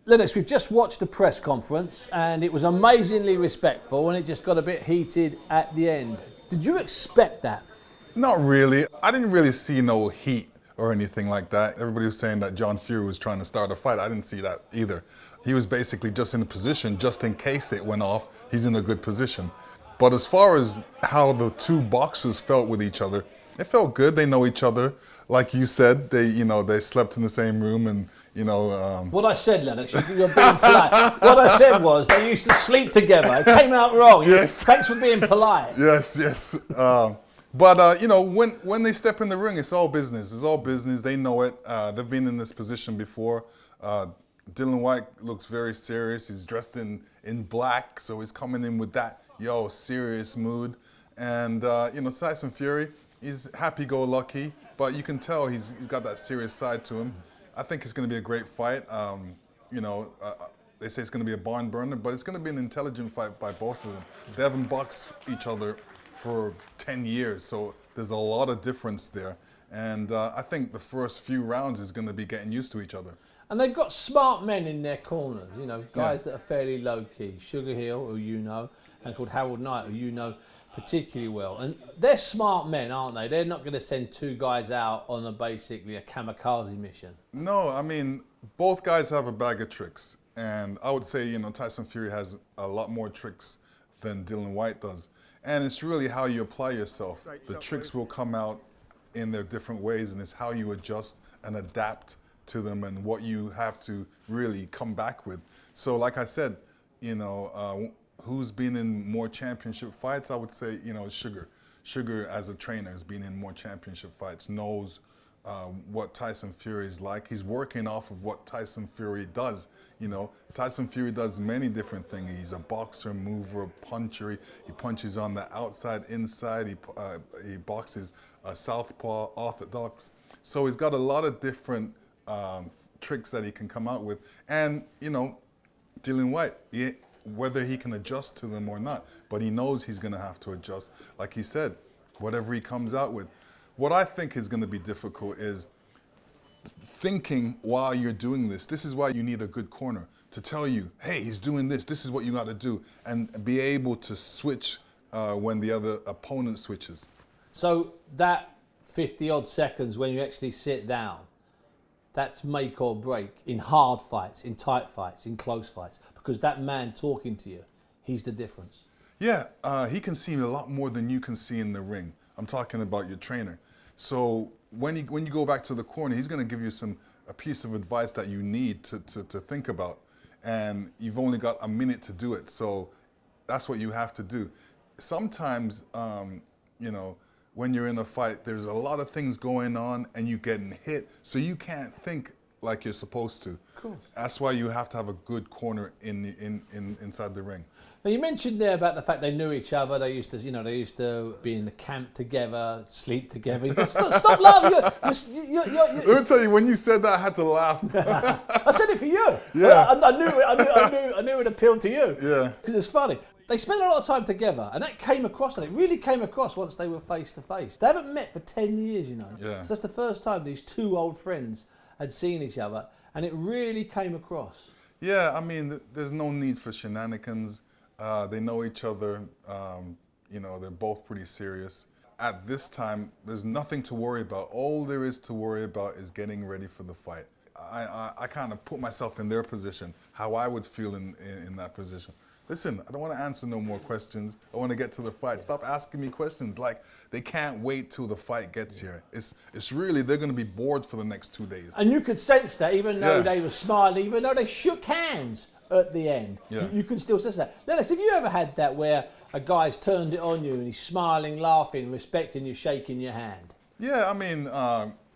Lennox, we've just watched the press conference and it was amazingly respectful and it just got a bit heated at the end. Did you expect that? Not really. I didn't really see no heat or anything like that. Everybody was saying that John Fury was trying to start a fight. I didn't see that either. He was basically just in a position, just in case it went off, he's in a good position. But as far as how the two boxers felt with each other, it felt good. They know each other. Like you said, they slept in the same room and, What I said, Lennox, you're being polite. What I said was they used to sleep together. It came out wrong. Yes. Thanks for being polite. Yes. But when they step in the ring, it's all business. It's all business. They know it. They've been in this position before. Dylan Whyte looks very serious. He's dressed in black, so he's coming in with that serious mood. And Tyson Fury, he's happy-go-lucky, but you can tell he's got that serious side to him. I think it's going to be a great fight. They say it's going to be a barn burner, but it's going to be an intelligent fight by both of them. They haven't boxed each other for 10 years, so there's a lot of difference there. And I think the first few rounds is going to be getting used to each other. And they've got smart men in their corners, guys that are fairly low-key. Sugar Hill, who you know, and called Harold Knight, who you know particularly well. And they're smart men, aren't they? They're not going to send two guys out on basically a kamikaze mission. No, I mean, both guys have a bag of tricks. And I would say, Tyson Fury has a lot more tricks than Dylan Whyte does. And it's really how you apply yourself. The tricks will come out in their different ways, and it's how you adjust and adapt to them and what you have to really come back with. So like I said, who's been in more championship fights? I would say, Sugar. Sugar as a trainer has been in more championship fights, knows what Tyson Fury is like. He's working off of what Tyson Fury does. Tyson Fury does many different things. He's a boxer, mover, puncher. He punches on the outside, inside. He boxes southpaw, orthodox. So he's got a lot of different tricks that he can come out with. And, Dylan Whyte, whether he can adjust to them or not, but he knows he's going to have to adjust. Like he said, whatever he comes out with. What I think is going to be difficult is thinking while you're doing this. This is why you need a good corner to tell you, hey, he's doing this. This is what you got to do. And be able to switch when the other opponent switches. So that 50-odd seconds when you actually sit down, that's make or break in hard fights, in tight fights, in close fights. Because that man talking to you, he's the difference. Yeah, he can see a lot more than you can see in the ring. I'm talking about your trainer. So when you go back to the corner, he's going to give you a piece of advice that you need to think about. And you've only got a minute to do it. So that's what you have to do. Sometimes, when you're in a fight, there's a lot of things going on and you're getting hit, so you can't think like you're supposed to. Of course. That's why you have to have a good corner inside the ring. Now you mentioned there about the fact they knew each other. They used to be in the camp together, sleep together. You just, stop laughing. Let me tell you, when you said that, I had to laugh. I said it for you. Yeah. I knew it appealed to you. Yeah. Because it's funny. They spent a lot of time together, and that came across, and it really came across once they were face to face. They haven't met for 10 years, Yeah. So that's the first time these two old friends had seen each other, and it really came across. Yeah, I mean, there's no need for shenanigans. They know each other. They're both pretty serious. At this time, there's nothing to worry about. All there is to worry about is getting ready for the fight. I kind of put myself in their position, how I would feel in that position. Listen, I don't want to answer no more questions. I want to get to the fight. Stop asking me questions. Like, they can't wait till the fight gets here. It's really, they're going to be bored for the next 2 days. And you could sense that, even though they were smiling, even though they shook hands at the end, you can still sense that. Lennox, have you ever had that where a guy's turned it on you and he's smiling, laughing, respecting you, shaking your hand? Yeah, I mean,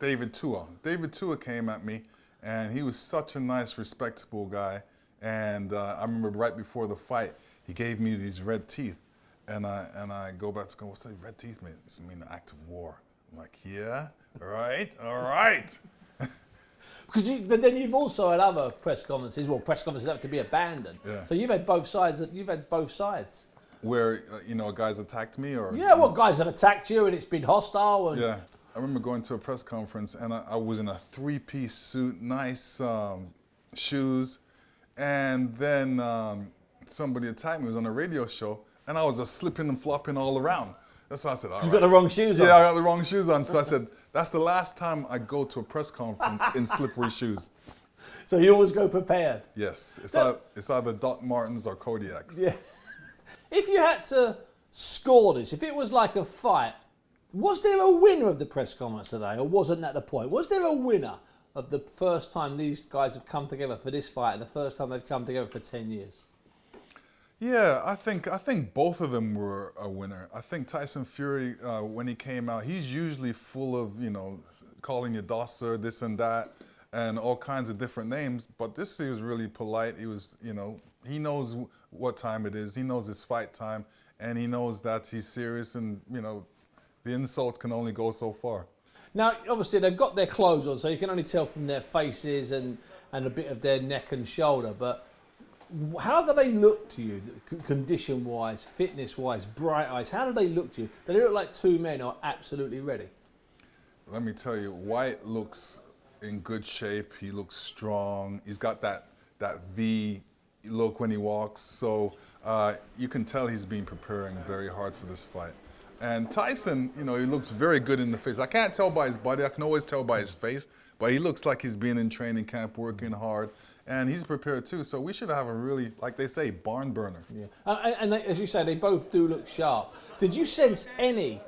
David Tua. David Tua came at me, and he was such a nice, respectable guy. And I remember right before the fight, he gave me these red teeth. And I go back to go, what's that red teeth mean? It means the act of war. I'm like, yeah, all right. But then you've also had other press conferences. Well, press conferences have to be abandoned. Yeah. So you've had both sides. Where guys attacked me, or guys have attacked you and it's been hostile. And yeah, I remember going to a press conference and I was in a three-piece suit, nice shoes, And then somebody attacked me. It was on a radio show, and I was just slipping and flopping all around. That's why I said, all right. You got the wrong shoes on. Yeah, I got the wrong shoes on. So I said, that's the last time I go to a press conference in slippery shoes. So you always go prepared. Yes, it's either Doc Martens or Kodiaks. Yeah. If you had to score this, if it was like a fight, was there a winner of the press conference today, or wasn't that the point? Was there a winner of the first time these guys have come together for this fight and the first time they've come together for 10 years? Yeah, I think both of them were a winner. I think Tyson Fury, when he came out, he's usually full of, calling you Dosser, this and that, and all kinds of different names. But this, he was really polite. He was, he knows what time it is. He knows it's fight time, and he knows that he's serious. And the insult can only go so far. Now, obviously, they've got their clothes on, so you can only tell from their faces and a bit of their neck and shoulder. But how do they look to you, condition-wise, fitness-wise, bright eyes? How do they look to you? Do they look like two men who are absolutely ready? Let me tell you, Whyte looks in good shape. He looks strong. He's got that V look when he walks. So you can tell he's been preparing very hard for this fight. And Tyson, he looks very good in the face. I can't tell by his body. I can always tell by his face. But he looks like he's been in training camp, working hard. And he's prepared too. So we should have a really, like they say, barn burner. Yeah. And they, as you say, they both do look sharp. Did you sense any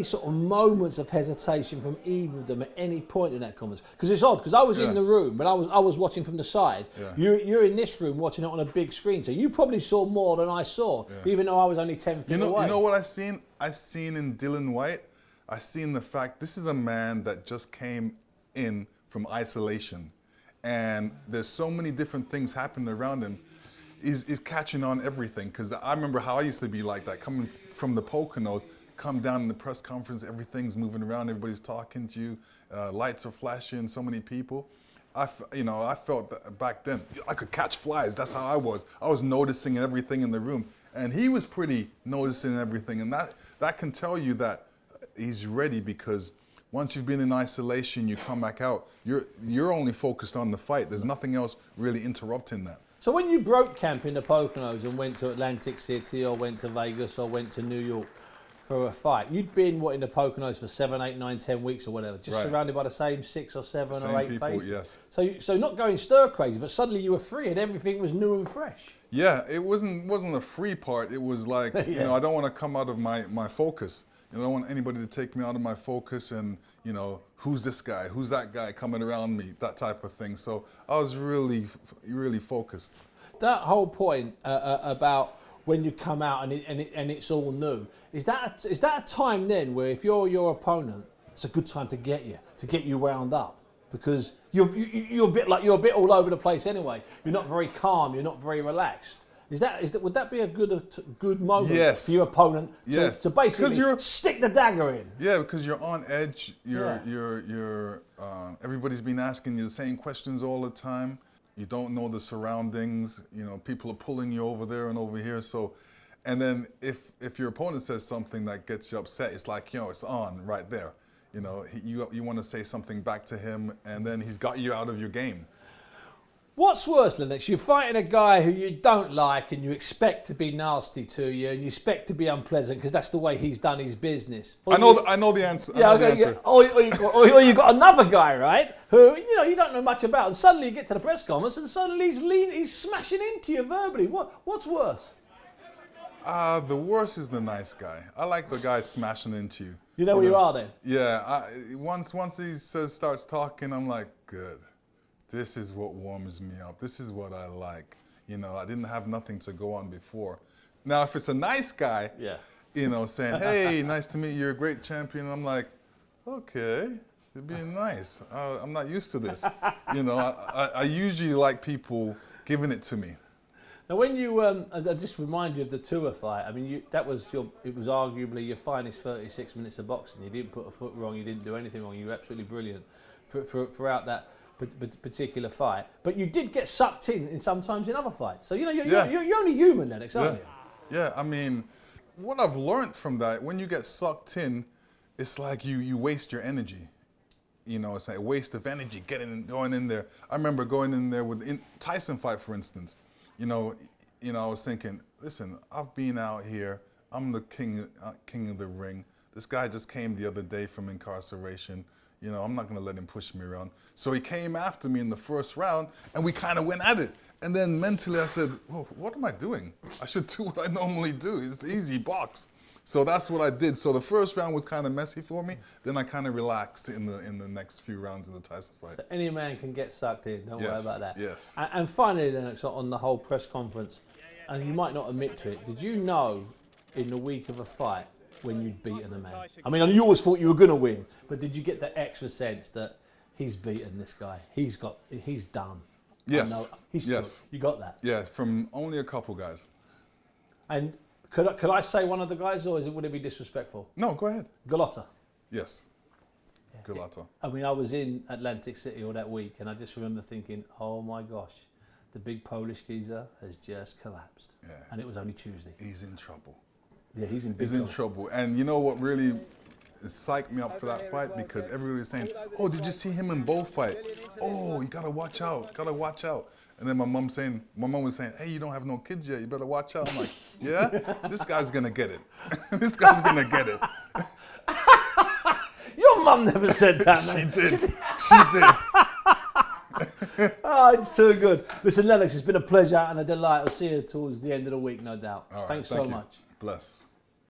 sort of moments of hesitation from either of them at any point in that conversation? Because it's odd, because I was in the room, but I was watching from the side. Yeah. You're in this room watching it on a big screen, so you probably saw more than I saw, even though I was only 10 feet away. You know what I seen? I seen in Dillian Whyte, I seen the fact this is a man that just came in from isolation. And there's so many different things happening around him. He's catching on everything. Because I remember how I used to be like that, coming from the Poconos, come down in the press conference, everything's moving around, everybody's talking to you, lights are flashing, so many people. I felt that back then, I could catch flies, that's how I was. I was noticing everything in the room. And he was pretty noticing everything. And that can tell you that he's ready, because once you've been in isolation, you come back out, you're only focused on the fight. There's nothing else really interrupting that. So when you broke camp in the Poconos and went to Atlantic City or went to Vegas or went to New York for a fight, you'd been, in the Poconos for 7, 8, 9, 10 weeks or whatever, just surrounded by the same 6 or 7 or 8 people, faces. Yes. So not going stir crazy, but suddenly you were free and everything was new and fresh. Yeah, it wasn't a free part. It was like, I don't want to come out of my focus. I don't want anybody to take me out of my focus and, who's this guy? Who's that guy coming around me? That type of thing. So I was really, really focused. That whole point about when you come out and it's all new, is that a time then where if you're your opponent, it's a good time to get you wound up? Because you're a bit all over the place anyway. You're not very calm. You're not very relaxed. Would that be a good moment for your opponent to basically stick the dagger in? Yeah, because you're on edge. Everybody's been asking you the same questions all the time. You don't know the surroundings. People are pulling you over there and over here. So, and then if your opponent says something that gets you upset, it's like it's on right there. You want to say something back to him, and then he's got you out of your game. What's worse, Lennox? You're fighting a guy who you don't like and you expect to be nasty to you and you expect to be unpleasant because that's the way he's done his business. I know the answer. Or you got another guy, right, who you don't know much about, and suddenly you get to the press conference and suddenly he's smashing into you verbally. What's worse? The worst is the nice guy. I like the guy smashing into you. You know where you are then? Yeah. Once he starts talking, I'm like, good. This is what warms me up. This is what I like. I didn't have nothing to go on before. Now, if it's a nice guy, saying, hey, nice to meet you, you're a great champion, I'm like, okay, you're being nice. I'm not used to this. I usually like people giving it to me. Now, when you, I just remind you of the Tua fight. I mean, it was arguably your finest 36 minutes of boxing. You didn't put a foot wrong. You didn't do anything wrong. You were absolutely brilliant throughout that particular fight, but you did get sucked in sometimes in other fights. So you're only human, Lennox, aren't you? Yeah, I mean, what I've learned from that, when you get sucked in, it's like you waste your energy. it's like a waste of energy going in there. I remember going in there with Tyson fight, for instance. I was thinking, listen, I've been out here. I'm the king of the ring. This guy just came the other day from incarceration. I'm not going to let him push me around. So he came after me in the first round, and we kind of went at it. And then mentally I said, whoa, what am I doing? I should do what I normally do. It's easy, box. So that's what I did. So the first round was kind of messy for me. Then I kind of relaxed in the next few rounds of the Tyson fight. So any man can get sucked in. Don't worry about that. Yes. And finally, Lennox, on the whole press conference, and you might not admit to it, did you know in the week of a fight when you'd beaten a man? I mean, you always thought you were going to win, but did you get that extra sense that he's beaten this guy? He's done. Yes. He's good. You got that? Yeah, from only a couple guys. And could I say one of the guys, or would it be disrespectful? No, go ahead. Galata. Yes. Yeah. Galata. I mean, I was in Atlantic City all that week, and I just remember thinking, oh my gosh, the big Polish geezer has just collapsed. Yeah. And it was only Tuesday. He's in trouble. Yeah, he's in trouble. And you know what really psyched me up for that fight? Because everybody was saying, oh, did you see him in both fight? Oh, you gotta watch out, And then my mom was saying, hey, you don't have no kids yet, you better watch out. I'm like, yeah? This guy's gonna get it. This guy's gonna get it. Your mum never said that, man. She did. Oh, it's too good. Listen, Lennox, it's been a pleasure and a delight. I'll see you towards the end of the week, no doubt. All right, Thanks so much. Bless.